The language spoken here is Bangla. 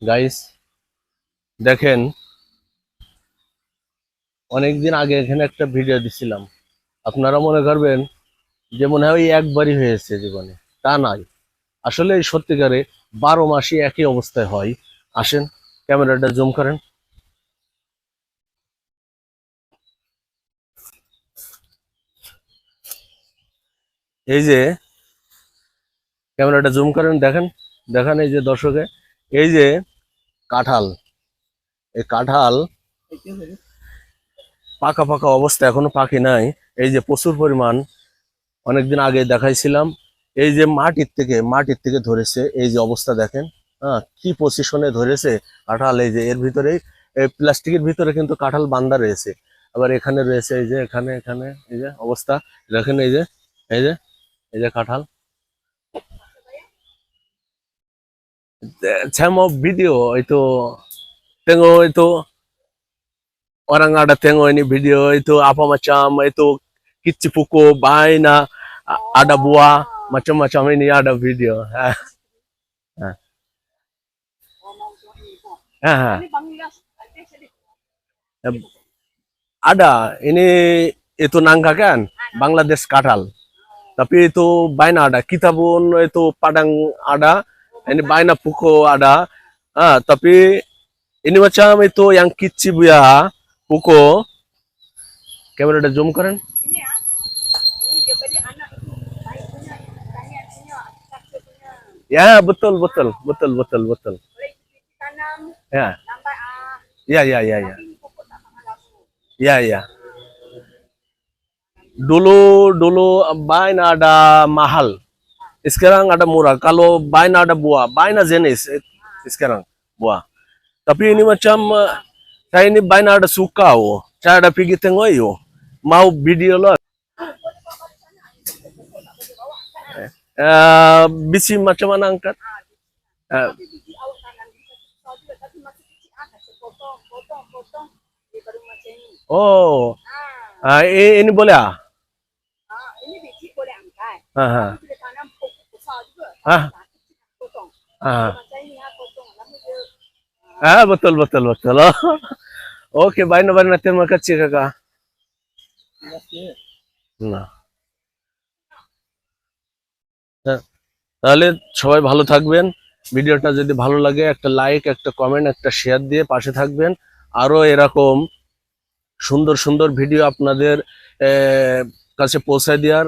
গাইস দেখেন, অনেকদিন আগে এখানে একটা ভিডিও দিছিলাম। আপনারা মনে করবেন যে মনে হয় ওই একবারই হয়েছে জীবনে। তা নয়, আসলে এই সত্যিকারে 12 মাসই একই অবস্থায় হয়। আসেন, ক্যামেরাটা জুম করেন। এই যে ক্যামেরাটা জুম করেন, দেখেন দেখেন এই যে দর্শকে, এই যে কাঁঠাল, এই কাঁঠাল পাকা পাকা অবস্থা, এখনো পাকি নাই। এই যে প্রচুর পরিমাণ, অনেকদিন আগে দেখাইছিলাম। এই যে মাটির থেকে ধরেছে, এই যে অবস্থা দেখেন। হ্যাঁ, কি পজিশনে ধরেছে কাঁঠাল। এই যে এর ভিতরে, এই প্লাস্টিকের ভিতরে কিন্তু কাঁঠাল বান্ধা রয়েছে। আবার এখানে রয়েছে, এই যে এখানে এখানে এই যে অবস্থা দেখেন। এই যে এই যে এই যে কাঁঠাল। Time of video itu tengok itu orang ada tengok ini video itu apa macam itu kicik puku baina ada buah macam-macam ini ada video. Ah. Ada ini itu nangka kan Bangladesh katal, tapi itu baina ada, kita pun itu Padang ada, ini baina puko ada. Tapi ini macam itu yang kicik ya puko. Kamera udah zoom keren. Ya, betul betul betul betul betul. Ya. Ya ya ya ya. Ya ya. Dulu dulu baina ada mahal. Sekarang ada murah. Kalau baina ada buah, baina jenis sekarang buah. Tapi ini macam saya ini baina ada suka oh. Saya ada pergi tengok yo. Mau video lo. Bisi macam mana angkat? Eh, oh, ini boleh ah? Ah, ah, ah. Betul betul betul. Oke, baina baina terima kasih kakak. না, তাহলে সবাই ভালো থাকবেন। ভিডিওটা যদি ভালো লাগে একটা লাইক, একটা কমেন্ট, একটা শেয়ার দিয়ে পাশে থাকবেন। আরো এরকম সুন্দর সুন্দর ভিডিও আপনাদের কাছে পৌঁছায় দেওয়ার